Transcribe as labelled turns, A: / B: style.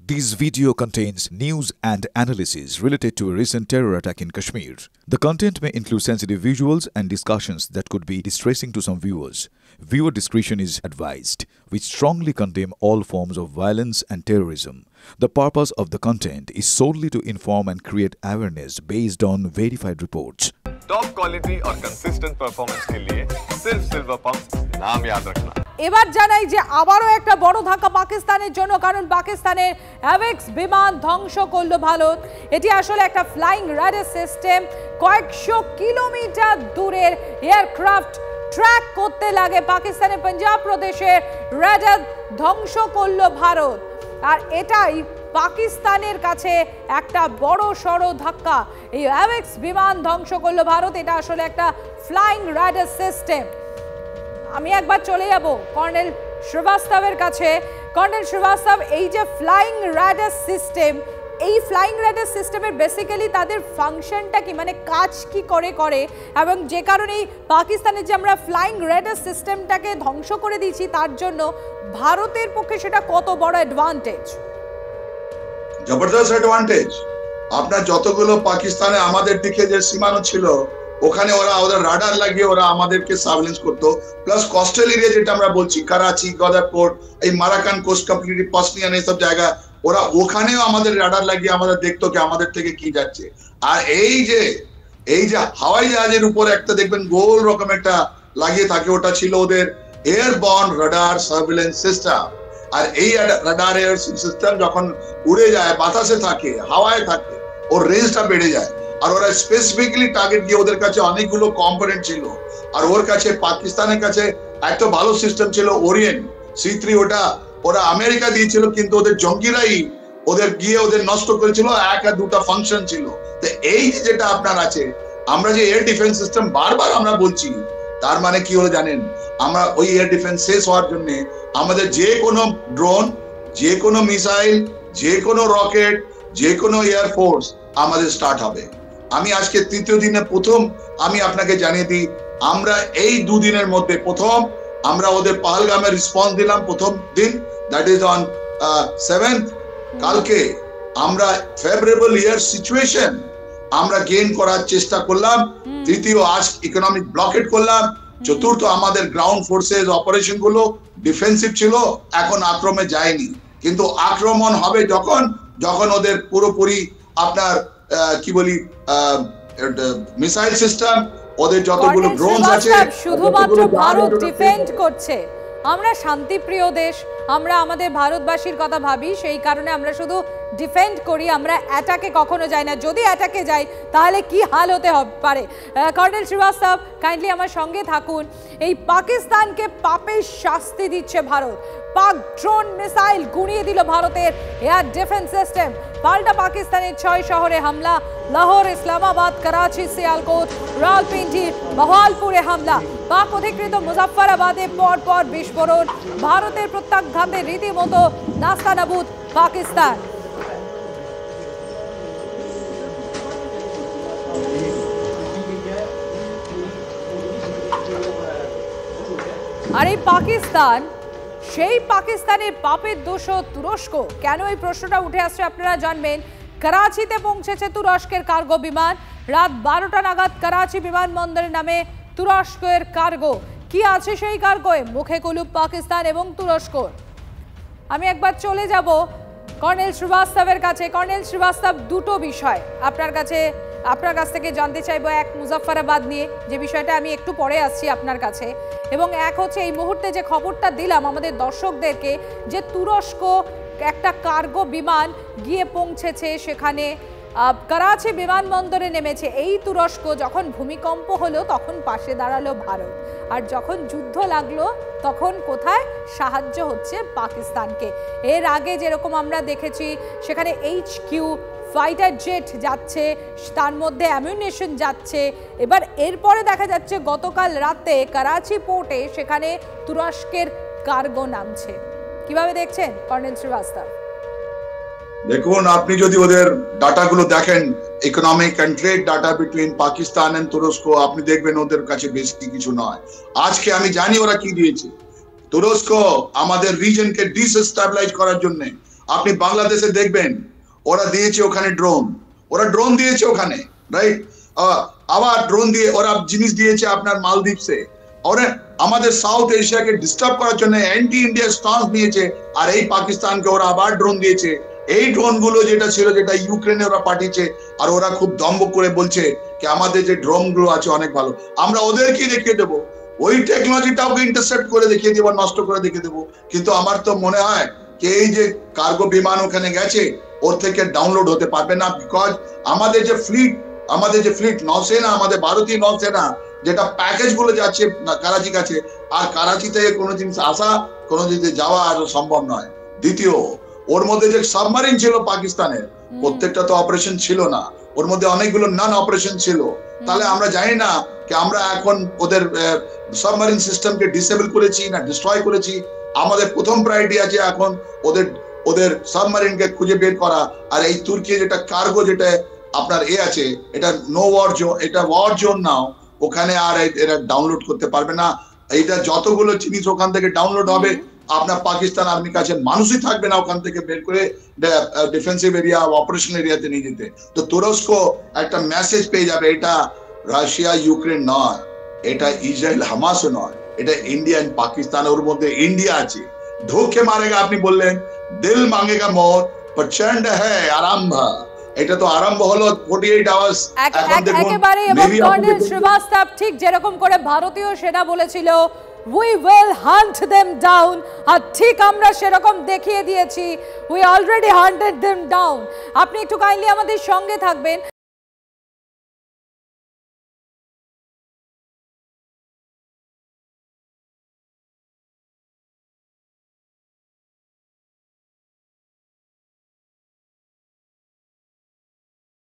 A: This video contains news and analysis related to a recent terror attack in Kashmir. The content may include sensitive visuals and discussions that could be distressing to some viewers. Viewer discretion is advised. We strongly condemn all forms of violence and terrorism. The purpose of the content is solely to inform and create awareness based on verified reports.
B: Top quality और consistent performance के लिए सिर्फ silver pump नाम याद रखना।
C: এবার জানাই যে আবারও একটা বড় ধাক্কা পাকিস্তানের জন্য, কারণ পাকিস্তানের অ্যাভেক্স বিমান ধ্বংস করলো ভারত। এটি আসলে একটা ফ্লাইং রাডার সিস্টেম। কয়েকশো কিলোমিটার দূরের এয়ারক্রাফট ট্র্যাক করতে লাগে পাকিস্তানের পাঞ্জাব প্রদেশের রাডার ধ্বংস করলো ভারত। আর এটাই পাকিস্তানের কাছে একটা বড় সড় ধাক্কা। এই অ্যাভেক্স বিমান ধ্বংস করলো ভারত। এটা আসলে একটা ফ্লাইং রাডার সিস্টেম। আমি একবার চলে যাব কর্নেল শ্রীবাস্তবের কাছে। কর্নেল শ্রীবাস্তব, এই যে ফ্লাইং রাডার সিস্টেম, এই ফ্লাইং রাডার সিস্টেমের বেসিক্যালি তাদের ফাংশনটা কি, মানে কাজ কি করে এবং যে কারণে পাকিস্তানের যে আমরা ফ্লাইং রাডার সিস্টেমটাকে ধ্বংস করে দিয়েছি, তার জন্য ভারতের পক্ষে সেটা কত বড় অ্যাডভান্টেজ?
D: জবরদস্ত অ্যাডভান্টেজ। আপনার যতগুলো পাকিস্তানে আমাদের দিকে যে সীমানা ছিল, ওখানে ওদের রাডার লাগিয়ে ওরা আমাদেরকে সার্ভেলেন্স করতো। প্লাস কোস্টাল এরিয়া যেটা আমরা বলছি, করাচি, গদারপোর্ট, এই মারাকান কোস্ট কমিউনিটি, পসনিয়ান, এইসব জায়গা, ওরা ওখানেও আমাদের রাডার লাগিয়ে আমাদের দেখতো কি আমাদের থেকে কি যাচ্ছে। আর এই যে হাওয়াই জাহাজের উপর একটা দেখবেন গোল রকম একটা লাগিয়ে থাকে, ওটা ছিল ওদের এয়ারবর্ন রাডার সার্ভেলেন্স সিস্টেম। আর এই রাডার এয়ার সিস্টেম যখন উড়ে যায়, বাতাসে থাকে, হাওয়ায় থাকে, ওর রেঞ্জটা বেড়ে যায়। আর ওরা স্পেসিফিকলি টার্গেট দিয়ে, ওদের কাছে অনেকগুলো কম্পোনেন্ট ছিল। আর ওর কাছে, পাকিস্তানের কাছে একটা ভালো সিস্টেম ছিল ওরিয়েন্ট C3, ওরা আমেরিকা দিয়েছিল, কিন্তু ওদের জঙ্গিরাই ওদের গিয়ে ওদের নষ্ট করেছিল। এক আর দুটা ফাংশন ছিল। তো এই যেটা আপনার আছে, আমরা যে এয়ার ডিফেন্স সিস্টেম বারবার আমরা বলছি, তার মানে কি হলো জানেন? আমরা ওই এয়ার ডিফেন্স শেষ হওয়ার জন্য আমাদের যে কোনো ড্রোন, যে কোনো মিসাইল, যে কোনো রকেট, যে কোনো এয়ারফোর্স আমাদের স্টার্ট হবে। আমি আজকে তৃতীয় দিনে প্রথম আমি আপনাকে জানিয়ে দিই, আমরা এই দুদিনের মধ্যে প্রথম আমরা ওদের পাহালগামে রেসপন্স দিলাম প্রথম দিন, দ্যাট ইজ অন 7th। কালকে আমরা ফেভারেবল ইয়ার সিচুয়েশন আমরা গেইন করার চেষ্টা করলাম। তৃতীয়, আজ ইকোনমিক ব্লকেট করলাম। চতুর্থ, আমাদের গ্রাউন্ড ফোর্সেস অপারেশন গুলো ডিফেন্সিভ ছিল, এখন আক্রমণে যায়নি। কিন্তু আক্রমণ হবে যখন ওদের পুরোপুরি আপনার কি বলি মিসাইল সিস্টেম, ওদের যতগুলো ড্রোন আছে,
C: শুধুমাত্র ভারত ডিফেন্ড করছে। আমরা শান্তিপ্রিয় দেশ, আমরা আমাদের ভারতবাসীর কথা ভাবি, সেই কারণে আমরা শুধু ডিফেন্ড করি, আমরা অ্যাটাকে কখনো যাই না। যদি অ্যাটাকে যাই তাহলে কি হাল হতে পারে। কর্নেল শ্রীবাস্তব, কাইন্ডলি আমার সঙ্গে থাকুন। এই পাকিস্তানকে পাপের শাস্তি দিচ্ছে ভারত। পাক ড্রোন মিসাইল গুঁড়িয়ে দিল ভারতের এয়ার ডিফেন্স সিস্টেম। পাল্টা পাকিস্তানের 6 শহরে হামলা, লাহোর, ইসলামাবাদ, করাচি, সিয়ালকোট, রাওয়ালপিন্ডি, বহালপুরে হামলা। পাক অধিকৃত মুজাফফরাবাদে পর বিস্ফোরণ। ভারতের প্রত্যাঘাতে রীতিমতো নাস্তানাবুদ পাকিস্তান। আর এই পাকিস্তান, সেই পাকিস্তানের পাপের দোষ তুরস্ক। কেন এই প্রশ্নটা উঠে আসছে আপনারা জানবেন। করাচিতে পৌঁছেছে তুরস্কের কার্গো বিমান। রাত 12টা নাগাদ করাচি বিমানবন্দরের নামে তুরস্কের কার্গো। কি আছে সেই কার্গোয়? মুখে কুলুপ পাকিস্তান এবং তুরস্ক। আমি একবার চলে যাব কর্নেল শ্রীবাস্তবের কাছে। কর্নেল শ্রীবাস্তব, দুটো বিষয় আপনার কাছ থেকে জানতে চাইবো। এক, মুজাফফরাবাদ নিয়ে যে বিষয়টা, আমি একটু পরে আসছি আপনার কাছে। এবং এক হচ্ছে এই মুহূর্তে যে খবরটা দিলাম আমাদের দর্শকদেরকে, যে তুরস্ক একটা কার্গো বিমান গিয়ে পৌঁছেছে সেখানে, করাচি বিমানবন্দরে নেমেছে। এই তুরস্ক যখন ভূমিকম্প হলো তখন পাশে দাঁড়ালো ভারত, আর যখন যুদ্ধ লাগলো তখন কোথায় সাহায্য হচ্ছে পাকিস্তানকে। এর আগে যেরকম আমরা দেখেছি সেখানে HQ ফাইটার জেট যাচ্ছে, তার মধ্যে অ্যামিউনিশন যাচ্ছে। এবার এরপরে দেখা যাচ্ছে গতকাল রাতে করাচি পোর্টে সেখানে তুরস্কের কার্গো নামছে। কিভাবে দেখছেন কর্নেল শ্রীবাস্তব?
D: দেখুন, আপনি যদি ওদের ডাটাগুলো দেখেন, economic and trade data between Pakistan and তুরস্ক, আপনি দেখবেন ওদের কাছে বেশি কিছু নয়। আজকে আমি জানি ওরা কি দিয়েছে। তুরস্ক আমাদের রিজনকে ডিসস্টেবিলাইজ করার জন্য আপনি বাংলাদেশে দেখবেন ওরা দিয়েছে ওখানে ড্রোন, ওরা ড্রোন দিয়েছে ওখানে, রাইট? আবার ড্রোন দিয়ে ওরা জিনিস দিয়েছে আপনার মালদ্বীপসে। ওরা আমাদের সাউথ এশিয়াকে ডিস্টার্ব করার জন্য অ্যান্টি ইন্ডিয়া স্টান্স নিয়েছে, আর এই পাকিস্তানকে ওরা আবার ড্রোন দিয়েছে। এই ড্রোন গুলো যেটা ছিল, যেটা ইউক্রেনে ওরা পাঠিয়েছে, আর ওরা খুব দম্ভ করে বলছে কি আমাদের যে ড্রোন গুলো আছে অনেক ভালো, আমরা ওদেরকেই দেখিয়ে দেবো, ওই টেকনোলজিটাকে ইন্টারসেপ্ট করে দেখিয়ে দেবো, নষ্ট করে দেখিয়ে দেবো। কিন্তু আমার তো মনে হয় যে এই যে কার্গো বিমান ওখানে গেছে, ওর থেকে ডাউনলোড হতে পারবে না, বিকজ আমাদের যে ফ্লিট নৌসেনা, আমাদের ভারতীয় নৌসেনা যেটা প্যাকেজ গুলো যাচ্ছে করাচি কাছে, আর করাচি থেকে কোনো জিনিস আসা, কোনো জিনিস যাওয়া আর সম্ভব নয়। দ্বিতীয়, ওর মধ্যে যে সাবমারিন ছিল পাকিস্তানের, প্রত্যেকটা তো অপারেশন ছিল না, ওর মধ্যে অনেকগুলো নন অপারেশন ছিল। তাহলে আমরা জানি না যে আমরা এখন ওদের সাবমারিন সিস্টেমকে ডিসেবল করেছি না ডিস্ট্রয় করেছি। আমাদের প্রথম প্রায়োরিটি আছে এখন ওদের সাবমারিনকে খুঁজে বের করা। আর এই তুর্কি যেটা কার্গো, যেটা আপনার আছে, এটা নো ওয়ার জোন, এটা ওয়ার জোন নাও, ওখানে আর এরা ডাউনলোড করতে পারবে না। এইটা যতগুলো জিনিস ওখান থেকে ডাউনলোড হবে, আপনার পাকিস্তান আর্মির কাছে মানুষই থাকবে না ওখান থেকে বের করে ডিফেন্সিভ এরিয়া, অপারেশন এরিয়াতে নিয়ে যেতে। তো তুরস্ক একটা মেসেজ পেয়ে যাবে, এটা রাশিয়া ইউক্রেন নয়, এটা ইসরায়েল হামাসও নয়, এটা ইন্ডিয়া এন্ড পাকিস্তান, ওর মধ্যে ইন্ডিয়া আছে। ধোকে মারেগা আপনি বললেন, দিল মাঙ্গেগা মত, প্রচন্ড হ্যায় আরম্ভ। এটা তো আরম্ভ হলো 48 আওয়ার্স। এখন দেখুন
C: একেবারে, এবং কর্নেল শ্রীবাস্তব ঠিক যেরকম করে ভারতীয় সেনা বলেছিল we will hunt them down, আর ঠিক আমরা সেরকম দেখিয়ে দিয়েছি, we already hunted them down। আপনি একটু কাইন্ডলি আমাদের সঙ্গে থাকবেন।